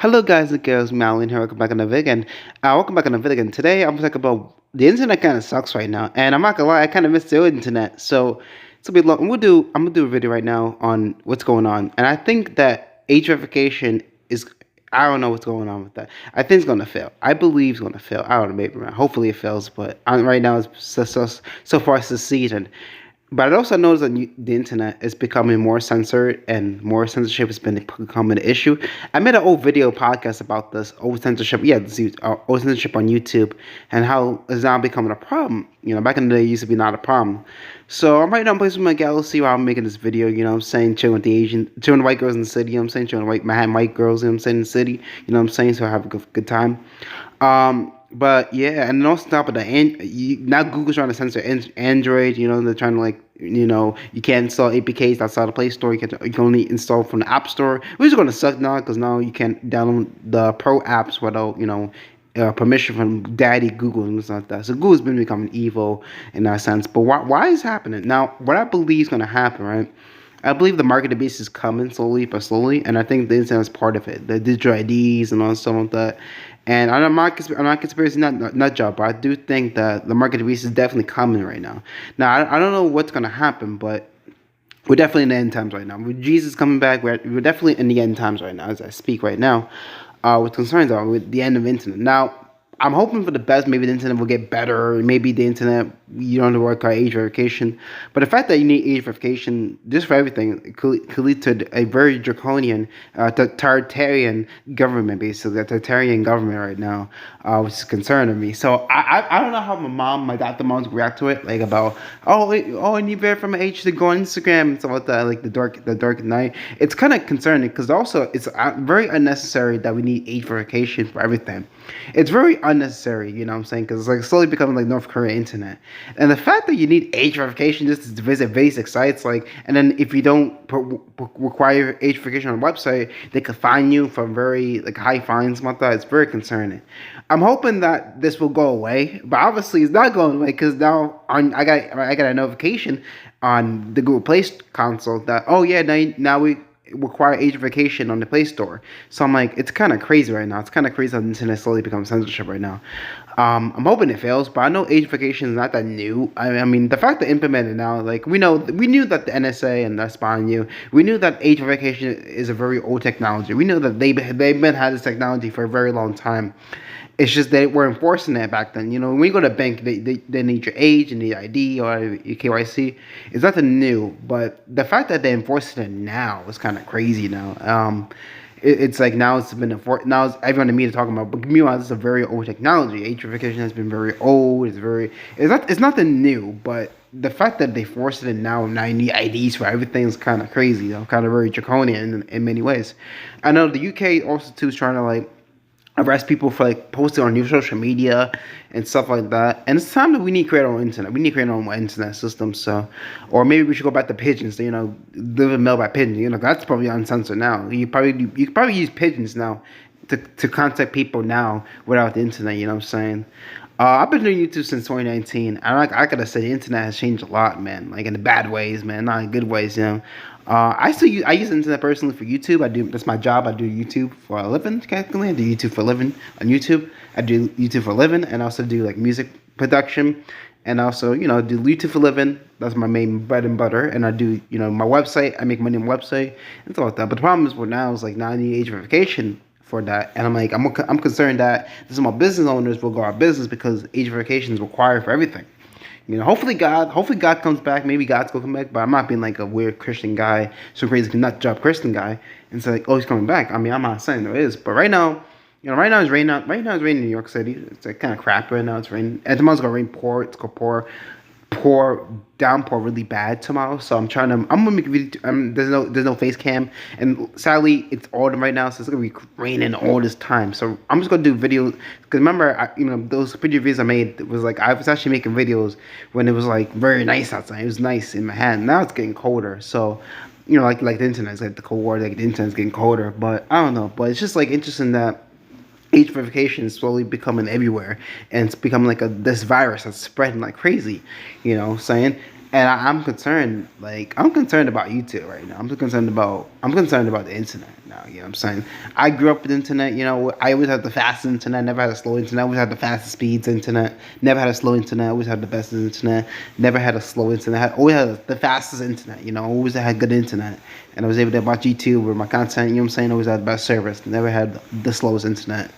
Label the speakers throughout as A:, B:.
A: Hello guys and girls, Malin here. Welcome back on the vid again. Welcome back on the vid again. Today I'm talking about the internet kind of sucks right now, and I'm not gonna lie, I kind of miss the internet. So it's gonna be long. I'm gonna do a video right now on what's going on, and I think that age verification is. I don't know what's going on with that. I think it's gonna fail. I believe it's gonna fail. I don't know, maybe hopefully it fails, but right now it's so far succeeded. But I also noticed that the internet is becoming more censored and more censorship has been becoming an issue. I made an old video podcast about this old censorship, old censorship on YouTube and how it's now becoming a problem. Back in the day, it used to be not a problem. So I'm right now placing my galaxy while I'm making this video. I'm saying chilling with chilling with white girls in the city. I'm saying chilling with Manhattan white girls. I'm saying in the city. I'm saying so I have a good time. But yeah, and also on top of that, now Google's trying to censor Android. They're trying to you can't install APKs outside the Play Store. You can only install from the App Store, which is going to suck now because now you can't download the Pro apps without permission from Daddy Google and stuff like that. So Google's been becoming evil in that sense. But why is it happening now? What I believe is going to happen, right? I believe the market base is coming slowly but slowly, and I think the internet is part of it. The digital IDs and all stuff like that. And I'm not conspiracy nut job, but I do think that the market base is definitely coming right now. Now I don't know what's gonna happen, but we're definitely in the end times right now. With Jesus coming back, we're definitely in the end times right now as I speak right now. With concerns are with the end of internet. Now I'm hoping for the best. Maybe the internet will get better. Maybe the internet, you don't have to work out age verification. But the fact that you need age verification just for everything could lead to a very draconian, totalitarian government, basically, a totalitarian government right now, which is concerning me. So I don't know how my adopted moms react to it, like about, I need verify my age to go on Instagram and stuff like that, like the dark night. It's kind of concerning because also it's very unnecessary that we need age verification for everything. It's very unnecessary, you know what I'm saying? Because it's like slowly becoming like North Korea internet. And the fact that you need age verification just to visit basic sites, like, and then if you don't require age verification on a website, they could fine you for very like high fines like that. It's very concerning. I'm hoping that this will go away, but obviously it's not going away because now I got a notification on the Google Play console that now we require age verification on the Play Store. So I'm like, it's kind of crazy right now. It's kind of crazy how the internet slowly becomes censorship right now. I'm hoping it fails, but I know age verification is not that new. I mean, the fact that implemented now, like we knew that the NSA and the spying you, we knew that age verification is a very old technology. We knew that they've been had this technology for a very long time. It's just they were enforcing it back then. When you go to a bank, they need your age and the ID or your KYC. It's nothing new, but the fact that they're enforcing it now is kind of crazy now. It's like now it's been enforced. Now it's everyone in the media talking about. But meanwhile, this is a very old technology. Age verification has been very old. It's nothing new, but the fact that they forced it now and I need IDs for everything is kind of crazy. Kind of very draconian in many ways. I know the UK also too is trying to like arrest people for like posting on your social media and stuff like that. And it's time that we need to create our own internet. We need to create our own internet system. So, or maybe we should go back to pigeons. Deliver mail by pigeon. That's probably uncensored now. You could probably use pigeons now to contact people now without the internet. You know what I'm saying? I've been doing YouTube since 2019. I gotta say the internet has changed a lot, man. Like in the bad ways, man, not in good ways. I use the internet personally for YouTube. That's my job. I do YouTube for a living. Technically, I do YouTube for a living on YouTube. I do YouTube for a living, and I also do like music production, and also do YouTube for a living. That's my main bread and butter. And I do my website. I make money on my website and stuff like that. But the problem is now is like now I need age verification for that, and I'm like I'm concerned that the small business owners will go out of business because age verification is required for everything. Hopefully God comes back. Maybe God's gonna come back, but I'm not being like a weird Christian guy, so crazy nut job Christian guy, and say like, oh, he's coming back. I mean, I'm not saying there is, but right now, right now it's raining out. Right now it's raining in New York City. It's like kind of crap right now. It's raining. And tomorrow's gonna rain pour. It's gonna downpour really bad tomorrow. So I'm gonna make a video. There's no face cam, and sadly it's autumn right now, so it's gonna be raining all this time. So I'm just gonna do videos because remember, those videos I made was like I was actually making videos when it was like very nice outside. It was nice in Manhattan. Now it's getting colder. So like the internet, it's like the Cold War, like the internet's getting colder. But I don't know. But it's just like interesting that age verification is slowly becoming everywhere, and it's becoming like this virus that's spreading like crazy, saying. and I'm concerned. Like I'm concerned about YouTube right now. I'm concerned about the internet now. You know what I'm saying? I grew up with internet. You know, I always had the fastest internet. Never had a slow internet. I always had the fastest speeds internet. Never had a slow internet. Always had the best internet. Never had a slow internet. Always had the fastest internet. You know, always had good internet, and I was able to watch YouTube or my content. You know what I'm saying? Always had the best service. Never had the slowest internet.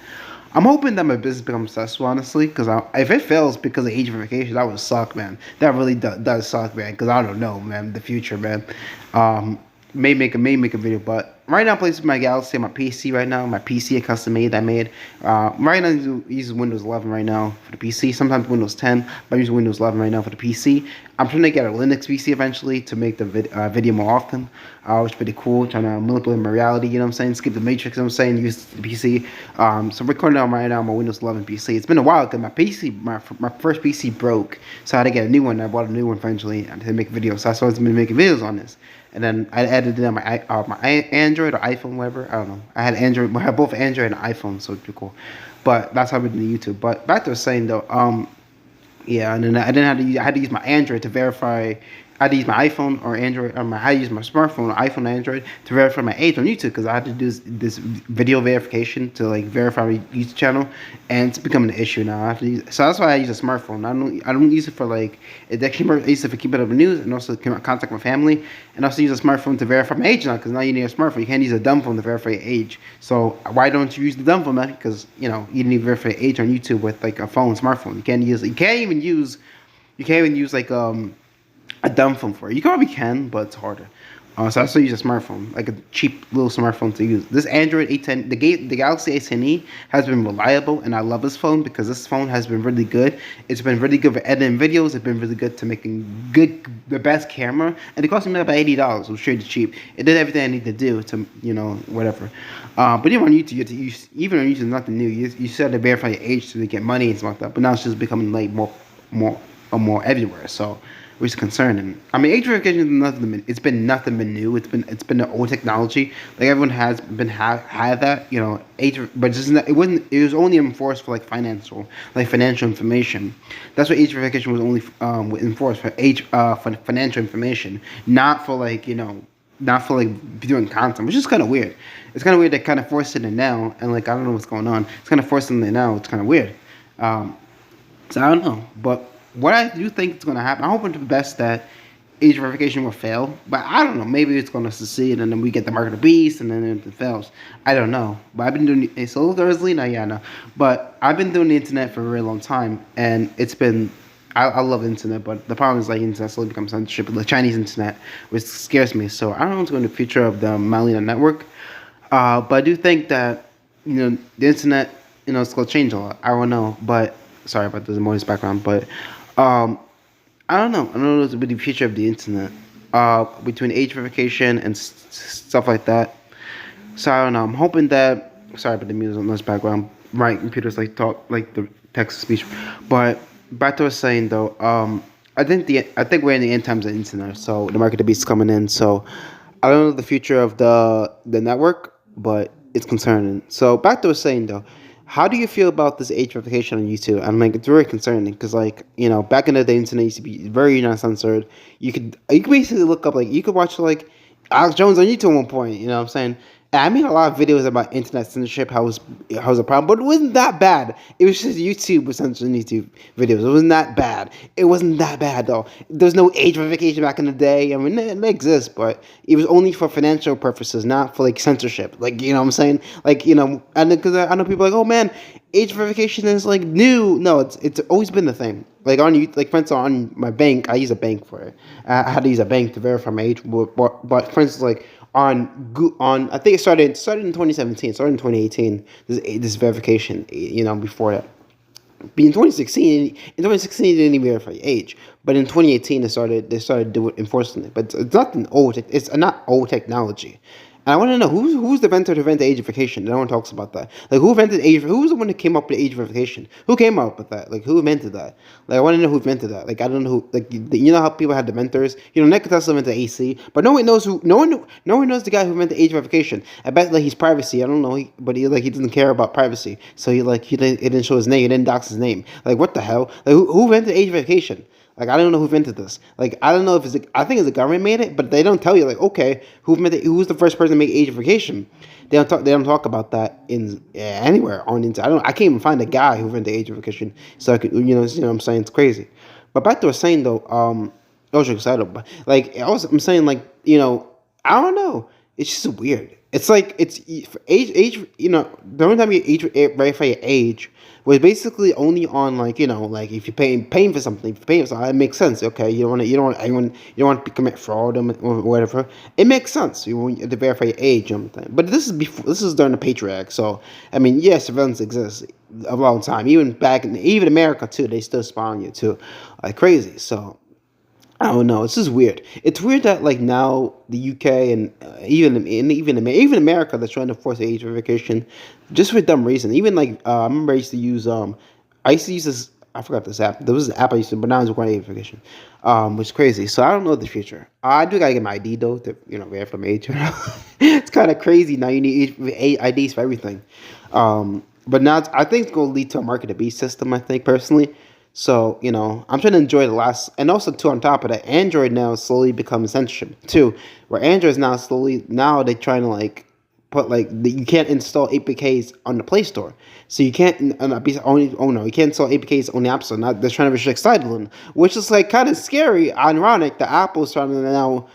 A: I'm hoping that my business becomes successful, honestly, because if it fails because of age verification, that would suck, man. That really does suck, man. Because I don't know, man. The future, man. Um, may make a video, but right now, I'm playing with my Galaxy on my PC right now. My PC, a custom made that I made. Right now, I use Windows 11 right now for the PC. Sometimes Windows 10, but I'm using Windows 11 right now for the PC. I'm trying to get a Linux PC eventually to make the video more often, which is pretty cool. Trying to manipulate my reality, you know what I'm saying? Skip the matrix, you know what I'm saying? Use the PC. So I'm recording on right now on my Windows 11 PC. It's been a while because my first PC broke, so I had to get a new one. I bought a new one eventually to make videos. So I started making videos on this. And then I edited it on my Android or iPhone, whatever. I don't know. I had Android. I had both Android and iPhone, so it's pretty cool. But that's how we did the YouTube. But back to the saying though, yeah, and then I didn't have to use. I had to use my Android to verify. I had to use my iPhone or Android. I had to use my smartphone, iPhone, or Android to verify my age on YouTube because I had to do this video verification to like verify my YouTube channel, and it's becoming an issue now. I have to use, so that's why I use a smartphone. I don't use it for like it's actually more. I use it for keeping up with news and also contact my family, and also use a smartphone to verify my age now because now you need a smartphone. You can't use a dumb phone to verify your age. So why don't you use the dumb phone, man? Because you need to verify your age on YouTube with like a smartphone. You can't use. You can't even use. You can't even use like a dumb phone for it. You probably can, but it's harder. So I still use a smartphone, like a cheap little smartphone to use. This Android A10, the Galaxy A10e has been reliable, and I love this phone because this phone has been really good. It's been really good for editing videos. It's been really good to making the best camera, and it cost me about $80, which was really cheap. It did everything I need to do to, whatever. But even on YouTube, even on YouTube, nothing new. You still have to verify your age to get money and stuff like that. But now it's just becoming like more everywhere. So which is concerning. I mean, age verification is nothing. It's been nothing but new. It's been the old technology. Like everyone has been had that, age, but it's just not, it wasn't. It was only enforced for like financial information. That's what age verification was only enforced for for financial information, not for not for like doing content, which is kind of weird. It's kind of weird they kind of forcing it now, and like I don't know what's going on. It's kind of forcing it now. It's kind of weird. So I don't know, but what I do think is going to happen, I'm hoping for the best that age verification will fail, but I don't know. Maybe it's going to succeed, and then we get the mark of the beast, and then it fails. I don't know. But I've been doing it's a little Thursday now, yeah, I know. But I've been doing the internet for a really long time, and it's been. I love the internet, but the problem is like internet slowly becomes censorship, the Chinese internet, which scares me. So I don't know what's going to be the future of the Malina network, but I do think that the internet, it's going to change a lot. I don't know, but sorry about the noise background, but I don't know. I don't know what's the future of the internet. Between age verification and stuff like that. So I don't know. I'm hoping that. Sorry about the music on this background. My computer's like the text to speech. But back to what I was saying though. I think we're in the end times of the internet. So the market of the beast is coming in. So I don't know the future of the network, but it's concerning. So back to what I was saying though. How do you feel about this age verification on YouTube? I'm like, it's very concerning because, like, back in the day, the internet used to be very not censored. You could basically look up, like, you could watch like Alex Jones on YouTube at one point. You know what I'm saying? And I made a lot of videos about internet censorship, how it was a problem, but it wasn't that bad. It was just YouTube was censoring YouTube videos. It wasn't that bad. It wasn't that bad though. There was no age verification back in the day. I mean, it exists, but it was only for financial purposes, not for like censorship. Like what I'm saying, like and because I know people are like, oh man, age verification is like new. No, it's always been the thing. Like like for instance, on my bank, I use a bank for it. I had to use a bank to verify my age, but for instance, like on I think it started in 2017, started in 2018. This verification, before that. But in 2016 they didn't even verify age. But in 2018 they started doing enforcing it. But it's nothing old. It's not old technology. And I want to know who's the inventor to invent age verification. No one talks about that. Like who invented age? Who's the one that came up with age verification? Who came up with that? Like who invented that? Like I want to know who invented that. Like I don't know who. Like you know how people had the mentors. Nikola Tesla invented AC, but no one knows who. No one knows the guy who invented age verification. I bet like his privacy. I don't know. But he doesn't care about privacy. So he didn't show his name. He didn't dox his name. Like what the hell? Like who invented age verification? Like I don't know who invented this. Like I don't know if I think it's the government made it, but they don't tell you like okay who's the first person to make age verification. They don't talk about that in anywhere on the internet. I can't even find a guy who invented age verification. So I could what I'm saying, it's crazy. But back to what I was saying though, I was excited, but like I'm saying like I don't know. It's just weird. It's like it's for age. The only time you verify your age was basically only on like like if you're paying for something. If you're paying for something, it makes sense. Okay, you don't want anyone you don't want to commit fraud or whatever. It makes sense. You want to verify your age and everything. But this is before. This is during the Patriot Act. So I mean, yes, surveillance exists a long time. Even back in even America too, they still spy on you too, like crazy. So I don't know. It's just weird. It's weird that like now the UK and even America that's trying to force age verification, just for dumb reason. Even like I remember I used to use this. I forgot this app. There was an app I used to, but now it's requiring age verification, which is crazy. So I don't know the future. I do gotta get my ID though to verify my age. It's kind of crazy now. You need IDs for everything. But now I think it's gonna lead to a market to beast system. I think personally. So, I'm trying to enjoy the last, and also too on top of that, Android now slowly becomes censorship too, where Android's now they're trying to like put like you can't install APKs on the Play Store, so you can't you can't install APKs on the App Store. Now they're trying to restrict sideloading, which is like kind of scary, ironic that Apple's trying to now.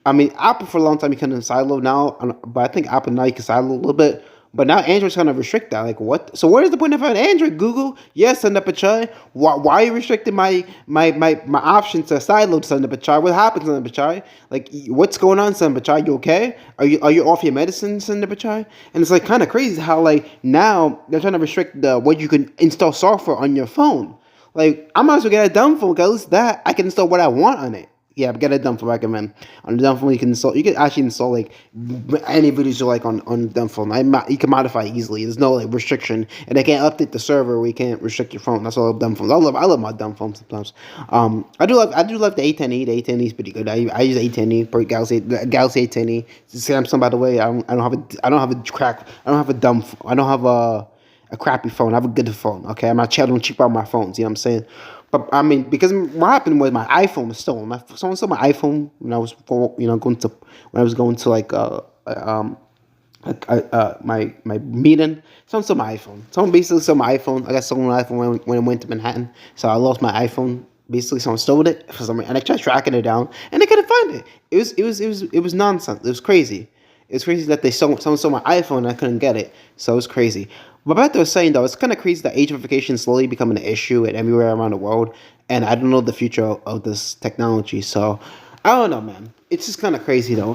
A: I mean, Apple for a long time you couldn't sideload now, but I think Apple now you can sideload a little bit. But now Android's trying to restrict that. Like what? So what is the point of an Android? Google, yes, send up a chai. Why are you restricting my option to sideload send up a chai? What happens send up a chai? Like what's going on send up a chai? You okay? Are you off your medicine send up a chai? And it's like kind of crazy how like now they're trying to restrict the what you can install software on your phone. Like I might as well get a dumb phone. Cause at least that I can install what I want on it. Yeah, but get a dumb phone. Recommend on the dumb phone. You can install. You can actually install like any videos you like on the dumb phone. You can modify easily. There's no like restriction, and they can't update the server. We can't restrict your phone. That's all dumb phones. I love my dumb phone sometimes. I do love the A10e. The A10e is pretty good. I use A10e for Galaxy A10e. Samsung, by the way. I don't have a crack. I don't have a dumb. I don't have a crappy phone. I have a good phone. Okay, I'm not chatting cheap out my phones. You know what I'm saying? But I mean, because what happened was my iPhone was stolen. Someone stole my iPhone when I was going to like my meeting. Someone stole my iPhone. Someone basically stole my iPhone. I got stolen my iPhone when I went to Manhattan. So I lost my iPhone. Basically, someone stole it for some reason, and I tried tracking it down, and they couldn't find it. It was nonsense. It was crazy. It's crazy that someone stole my iPhone and I couldn't get it. So it was crazy. But back to what I was saying though, it's kind of crazy that age verification is slowly becoming an issue and everywhere around the world. And I don't know the future of this technology. So I don't know, man. It's just kind of crazy though.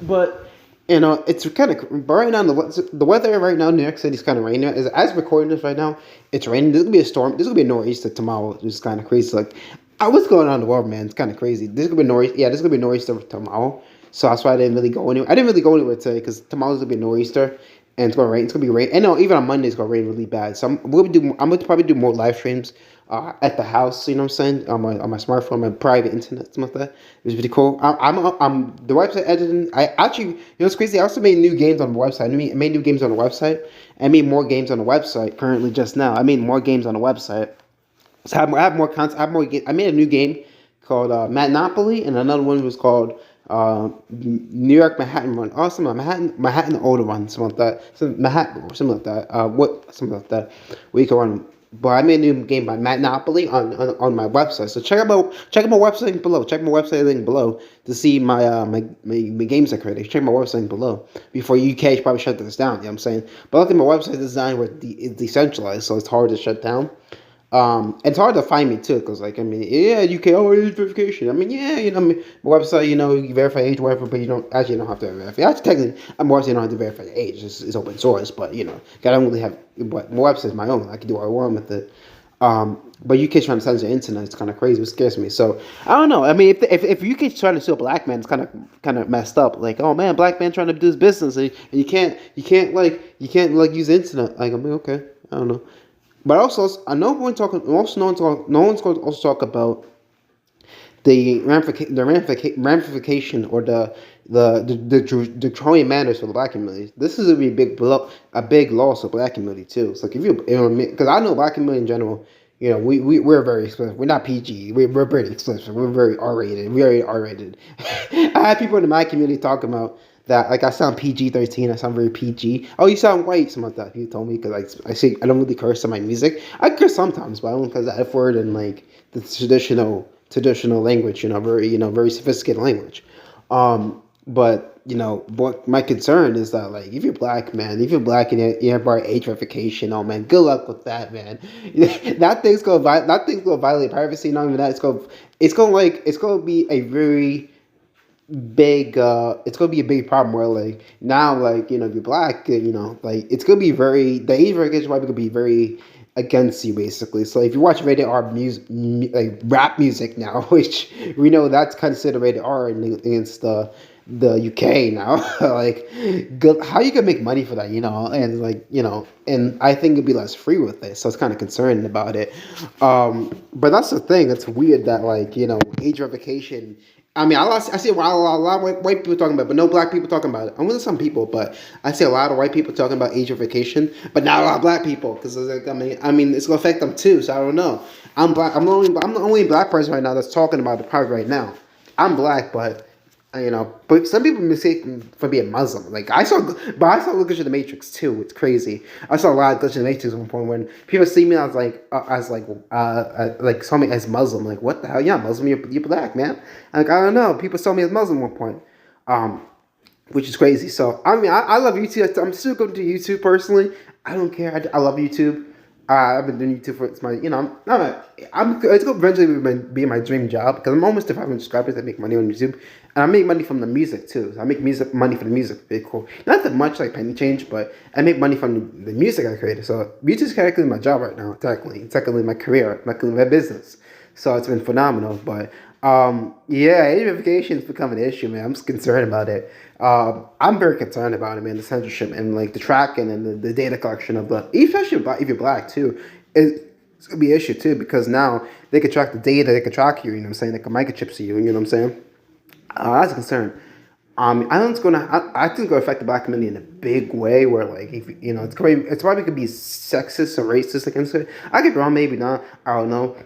A: But it's kind of right now. The weather right now in New York City is kind of raining. As recording this right now, it's raining. There's gonna be a storm. There's gonna be a nor'easter tomorrow. It's kind of crazy. Like, what's going on in the world, man? It's kind of crazy. There's gonna be nor'easter. Yeah, there's gonna be a nor'easter tomorrow. So that's why I didn't really go anywhere. I didn't really go anywhere today because tomorrow's gonna be a nor'easter and it's gonna rain. It's gonna be rain. And no, even on Monday it's gonna rain really bad. So I'm gonna probably do more live streams at the house. You know what I'm saying? On my smartphone, my private internet, something like that. It was pretty cool. I'm the website editing. I actually, it's crazy. I also made new games on the website. I made new games on the website. I made more games on the website currently just now. I made more games on the website. So I have more content. I have more games. I made a new game called Monopoly, and another one was called New York Manhattan Run. Oh, something like Manhattan Older Run, something like that. Something like that. Something like that. We can run. But I made a new game by Monopoly on my website. So check out my website link below. Check my website link below to see my games I created. Check my website link below before UK should probably shut this down. You know what I'm saying? But look at my website design where it's decentralized, so it's hard to shut down. It's hard to find me too, cause like UK age verification. I mean, my website, you verify age, whatever, but you don't have to verify. Actually, technically, my website don't have to verify your age. It's open source, but I don't really have. But my website is my own. I can do what I want with it. But UK trying to censor the internet, it's kind of crazy. It scares me. So I don't know. I mean, if UK trying to sue a black man, it's kind of messed up. Like, oh man, black man trying to do his business, and you can't use the internet. Like, I mean, okay, I don't know. But also, I know no one's going to also talk about the ramification or the draconian manners for the black community. This is a big loss for the black community too. It's like if because I know black community in general, we're very explicit. We're not PG. We're pretty explicit. We're very R-rated. We're very R-rated. I had people in my community talking about that. Like I sound PG-13. I sound very PG. Oh, you sound white. Something like that. He told me because I say I don't really curse in my music. I curse sometimes, but I don't because the F word and like the traditional language. Very sophisticated language. But what my concern is that like if you're black, man, if you're black and you have our age verification, oh man, good luck with that, man. That thing's gonna violate privacy. Not even that, it's gonna be a very big it's gonna be a big problem where like now like if you're black like it's gonna be very the age verification probably gonna be very against you basically. So if you watch rated R music like rap music now, which we know that's considered rated R against the UK now, like good, how you can make money for that, and like and I think it'd be less free with it, so it's kind of concerned about it. But that's the thing. It's weird that like age verification. I mean, I see a lot of white people talking about it, but no black people talking about it. I'm with some people, but I see a lot of white people talking about age verification, but not a lot of black people because like, I mean, it's gonna affect them too. So I don't know. I'm black. I'm the only black person right now that's talking about the part right now. I'm black, but but some people mistake me for being Muslim. Like I saw Glitch in the Matrix too. It's crazy. I saw a lot of Glitch in the Matrix at one point when people see me like saw me as Muslim. Like what the hell? Yeah, Muslim. You're black, man. Like I don't know. People saw me as Muslim at one point. Um, which is crazy. So I mean, I love YouTube. I'm still going to YouTube personally. I don't care. I love YouTube. I've been doing YouTube for it's my it's going to eventually be my dream job because I'm almost to 500 subscribers. I make money on YouTube, and I make money from the music too. So I make music money for the music. Very cool. Not that much like penny change, but I make money from the music I created. So YouTube is technically my job right now. Technically my career, technically my business. So it's been phenomenal. But yeah, identification has become an issue, man. I'm just concerned about it. I'm very concerned about it, man. The censorship and like the tracking and the data collection of especially if you're black too, it's gonna be an issue too because now they can track the data, they can track you. You know what I'm saying? They can microchip you. You know what I'm saying? That's a concern. I think I think it's gonna affect the black community in a big way. Where like if it's probably could be sexist or racist against it. I could be wrong, maybe not. I don't know.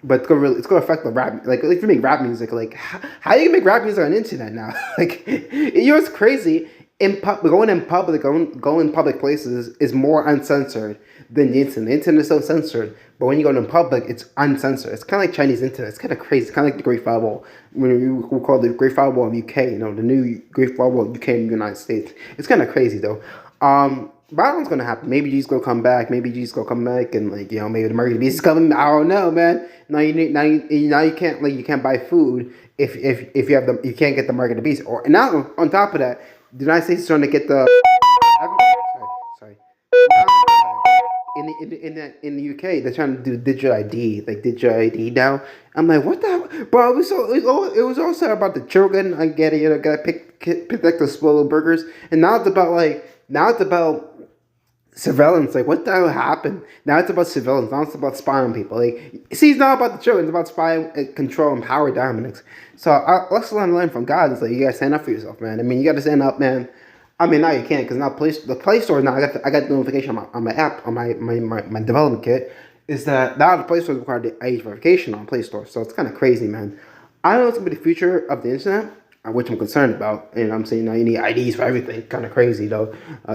A: But it's gonna affect the rap. Like if you make rap music, like how you make rap music on the internet now? Like it's crazy. Going in public, going in public places is more uncensored than the internet. The internet is so censored, but when you go in public, it's uncensored. It's kind of like Chinese internet. It's kind of crazy. It's kind of like the Great Firewall. When we call it the Great Firewall of UK, the new Great Firewall of UK in the United States. It's kind of crazy though. But I don't know what's gonna happen. Maybe G's gonna come back. Maybe G's gonna come back, and like maybe the market beast is coming. I don't know, man. Now you can't you can't buy food if you have you can't get the market of beast. Or now on top of that, the United States is trying to get the sorry. In the UK, they're trying to do digital ID, like digital ID now. I'm like, what the hell? Bro, it was also about the children. I get it, gotta pick like the spoiled burgers, and now it's about surveillance. Like, what the hell happened? Now it's about surveillance. Now it's about spying on people. Like, see, it's not about the children. It's about spying, control, and power dominance. So let's learn from God. It's like you gotta stand up for yourself, man. I mean, you gotta stand up, man. I mean, now you can't because now the Play Store now I got the notification on my app on my development kit is that now the Play Store is required the age verification on Play Store. So it's kind of crazy, man. I know it's gonna be the future of the internet, which I'm concerned about. And I'm saying now you need IDs for everything. Kind of crazy though.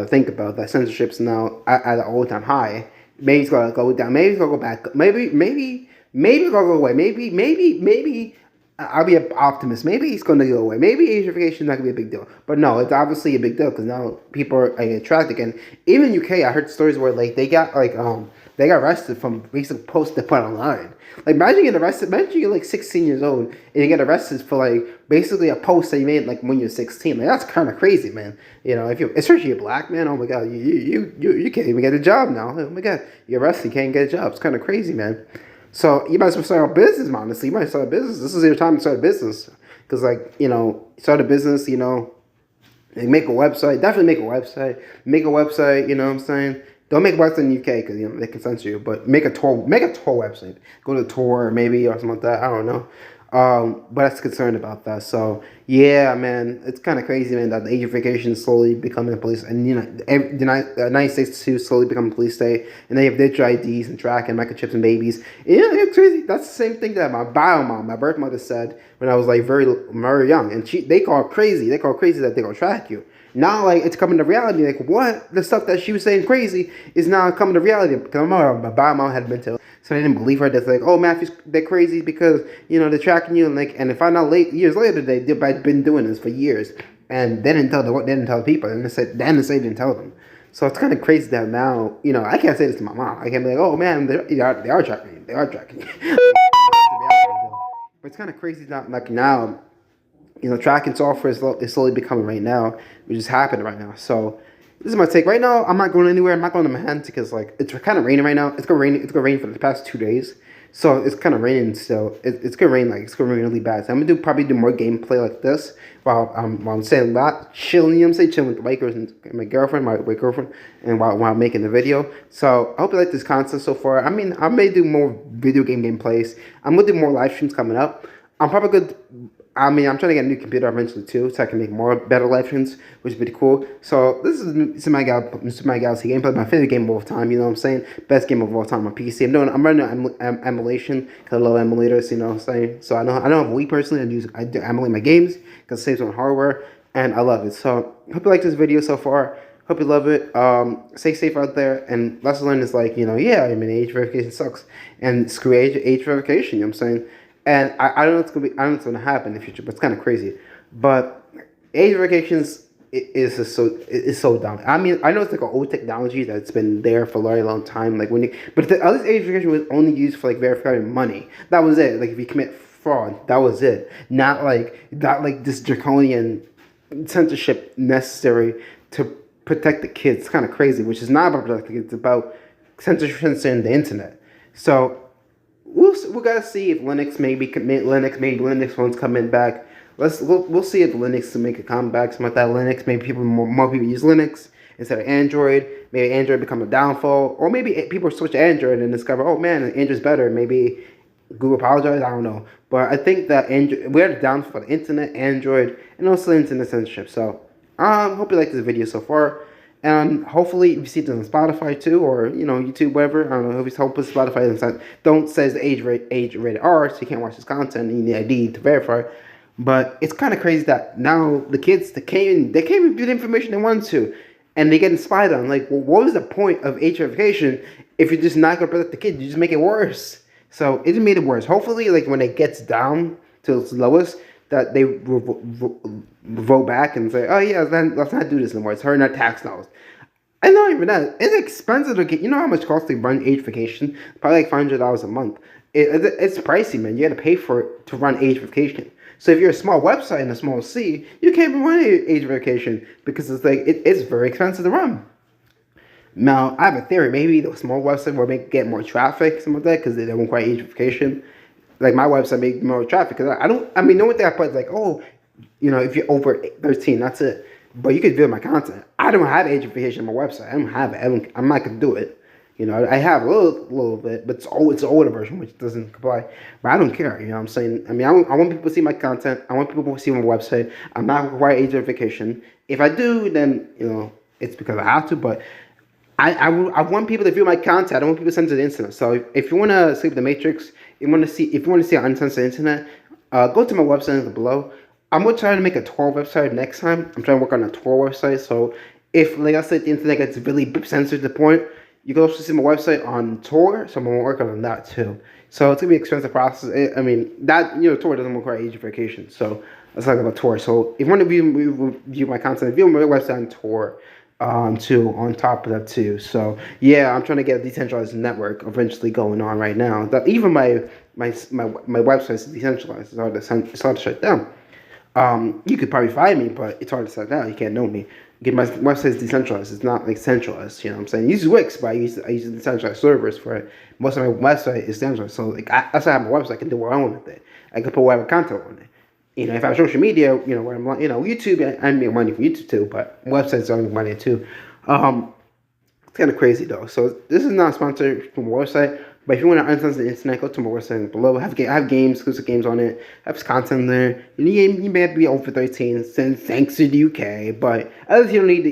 A: Think about that. Censorship's now at an all-time high. Maybe it's gonna go down. Maybe it's gonna go back. Maybe it's gonna go away. Maybe. I'll be an optimist. Maybe he's going to go away. Maybe age verification is not going to be a big deal. But no, it's obviously a big deal because now people are getting tracked again. Even in UK, I heard stories where like they got arrested from recent posts they put online. Like imagine getting arrested. Imagine you're like 16 years old and you get arrested for like basically a post that you made like when you're 16. Like that's kind of crazy, man. If you especially a black man, oh my god, you can't even get a job now. Oh my god, you're arrested, you can't get a job. It's kind of crazy, man. So you might as well start a business, honestly. You might start a business. This is your time to start a business. Because, start a business, like make a website. Definitely make a website. Make a website, you know what I'm saying? Don't make a website in the UK because, they can censor you. But make a tour website. Go to Tor maybe or something like that. I don't know. But that's concerned about that. So yeah, man, it's kind of crazy, man, that the age of vacation is slowly becoming a police, and the United States too slowly becoming a police state, and they have digital IDs and tracking microchips and babies. Yeah, it's crazy. That's the same thing that my bio mom, my birth mother, said when I was like very young, and they call it crazy. They call it crazy that they gonna track you. Now, like, it's coming to reality. Like, what? The stuff that she was saying crazy is now coming to reality. Because my bio mom had been to, so I didn't believe her. That's like, oh, Matthew's, they're crazy because, they're tracking you. And if I know years later, they've been doing this for years. And they didn't tell the people. And they didn't tell them. So it's kind of crazy that now, I can't say this to my mom. I can't be like, oh, man, they are tracking you. They are tracking you. But it's kind of crazy that, like, now, tracking software is slowly becoming right now, which is happening right now. So this is my take. Right now, I'm not going anywhere. I'm not going to Manhattan because like it's kind of raining right now. It's gonna rain. It's gonna rain for the past 2 days. So it's kind of raining still. It's gonna rain it's gonna rain really bad. So I'm gonna probably do more gameplay like this while I'm saying that chilling. Chilling with the Lakers and my girlfriend, my girlfriend, and while I'm making the video. So I hope you like this content so far. I mean, I may do more video game gameplays. I'm gonna do more live streams coming up. I'm probably good. I mean, I'm trying to get a new computer eventually too, so I can make more better live streams, which is pretty cool. So this is my Galaxy gameplay, my favorite game of all time. You know what I'm saying? Best game of all time on PC. I'm running emulation because I love emulators. You know what I'm saying? So I don't have a Wii personally. I do emulate my games because it saves on hardware, and I love it. So hope you like this video so far. Hope you love it. Stay safe out there. And lesson learned is like, yeah, I mean, age verification sucks, and screw age verification. You know what I'm saying? And I don't know what's gonna be. I don't know what's gonna happen in the future, but it's kind of crazy. But age verifications is so dumb. I mean, I know it's like an old technology that's been there for a very long time. Like but at least age verification was only used for like verifying money. That was it. Like if you commit fraud, that was it. Not like this draconian censorship necessary to protect the kids. It's kind of crazy, which is not about protecting the kids. It's about censoring the internet. So we gotta see if Linux phones coming back. We'll see if Linux to make a comeback. Something like that. Linux, maybe more people use Linux instead of Android. Maybe Android become a downfall, or maybe people switch to Android and discover, oh man, Android's better. Maybe Google apologized. I don't know, but I think that we're the downfall for the internet, Android, and also internet censorship. So hope you like this video so far. And hopefully, if you see it on Spotify too, or YouTube, whatever. I don't know. Hopefully, Spotify don't says the age rated R, so you can't watch this content. You need ID to verify. But it's kind of crazy that now the kids they can't even do the information they want to, and they get spied on. Like, well, what was the point of age verification if you're just not gonna protect the kids? You just make it worse. So it just made it worse. Hopefully, like when it gets down to its lowest, that they vote back and say, oh yeah, then let's not do this anymore. It's hurting our tax dollars. And not even that, it's expensive to get. You know how much it costs to run age verification? Probably like $500 a month. It's pricey, man. You got to pay for it to run age verification. So if you're a small website in a small city, you can't even run age verification because it's like it's very expensive to run. Now I have a theory. Maybe the small website will get more traffic, something like that, because they don't require age verification. Like my website make more traffic because I mean, the only thing I put is like, oh, if you're over 13, that's it. But you could view my content. I don't have age verification on my website. I don't have it. I'm not gonna do it. I have a little bit, but it's the older version which doesn't comply. But I don't care. You know what I'm saying? I mean, I want people to see my content. I want people to see my website. I'm not requiring age verification. If I do, then it's because I have to. But I want people to view my content. I don't want people to censor the internet. So if you want to sleep the Matrix, if you want to see an uncensored internet, go to my website below. I'm gonna try to make a Tor website next time. I'm trying to work on a Tor website. So if, like I said, the internet gets really censored to the point, you can also see my website on Tor. So I'm gonna work on that too. So it's gonna be an expensive process. I mean, Tor doesn't require age verification. So let's talk about Tor. So if you want to view my content, view my website on Tor. Too, on top of that too. So yeah, I'm trying to get a decentralized network eventually going on right now. That even my website is decentralized. It's hard to shut down. You could probably find me, but it's hard to shut down. You can't know me. Again, my website is decentralized. It's not like centralized. You know what I'm saying? I use Wix, but I use decentralized servers for it. Most of my website is centralized. So like that's why I have my website. I can do what I want with it. I can put whatever content on it. If I have social media, where I'm, YouTube, I make money for YouTube too, but websites are money too. It's kind of crazy though. So this is not sponsored from a website, But if you want to unsensor the internet, go to my website below. I have games, exclusive games on it. I have content there. You may have to be over 13 since thanks to the UK. But others, you don't need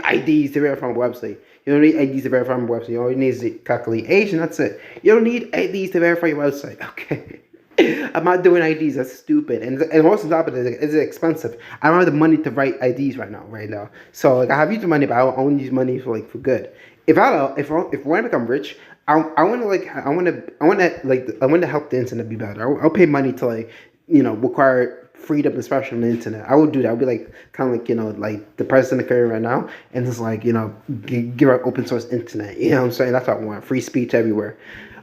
A: IDs to verify my website. You don't need IDs to verify my website. All you need is to calculate age, and that's it. You don't need IDs to verify your website. Okay. I'm not doing IDs. That's stupid. And most on top of it, it's expensive. I don't have the money to write IDs right now. So like I have used the money, but I won't use money for good. If when I become rich, I want to help the internet be better. I'll pay money to require freedom and expression on the internet. I would do that. I'll be like kind of like the president of Korea right now, and just give out open source internet. You know what I'm saying? That's what I want. Free speech everywhere.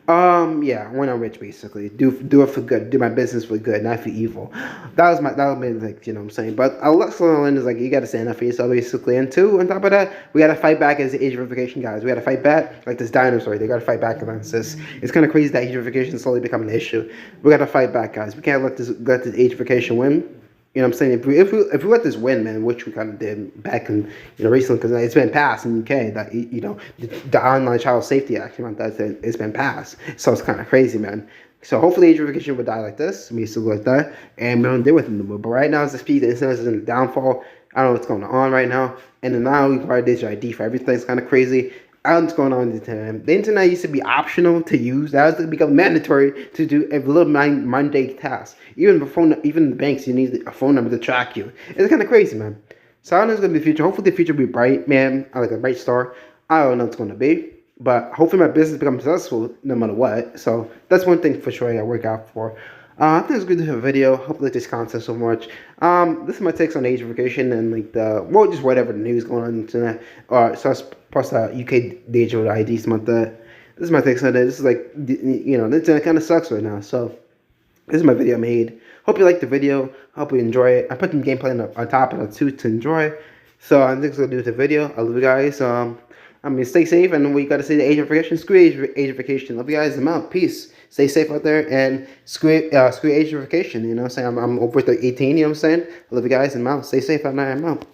A: Yeah, when I'm rich, basically, do it for good, do my business for good, not for evil. That was my like, what I'm saying. But a lesson is like you gotta stand up for yourself, basically. And two, on top of that, we gotta fight back as the age verification guys. We gotta fight back like this dinosaur. They gotta fight back against this. It's kind of crazy that age verification is slowly becoming an issue. We gotta fight back, guys. We can't let this age verification win. You know what I'm saying? If we let this win, man, which we kind of did back in recently, because it's been passed in the UK that the Online Child Safety Act, it's been passed, so it's kind of crazy, man. So hopefully age verification will die like this, basically like that, and we don't deal with it anymore. But right now, it's the speed, the internet is in the downfall. I don't know what's going on right now, and then now we require digital ID for everything. It's kind of crazy. I don't know what's going on with the internet. The internet used to be optional to use. That has become mandatory to do a little mundane task. Even the banks, you need a phone number to track you. It's kind of crazy, man. So I don't know what's going to be the future. Hopefully the future will be bright, man. I like a bright star. I don't know what's going to be. But hopefully my business becomes successful no matter what. So that's one thing for sure I work out for. I think it's good to have a video. Hopefully this content so much. This is my takes on age verification and just whatever the news going on the internet. So I post UK digital IDs month. This is my takes on it. This is the internet kind of sucks right now. So this is my video I made. Hope you liked the video. Hope you enjoy it. I put some gameplay on top of it too to enjoy. So I think it's gonna do with the video. I love you guys. Stay safe, and we gotta say the age verification. Screw age verification. Love you guys. I'm out. Peace. Stay safe out there, and screw age verification. You know what I'm saying? I'm over 18. You know what I'm saying? I love you guys, and I'm out. Stay safe out there. I'm out.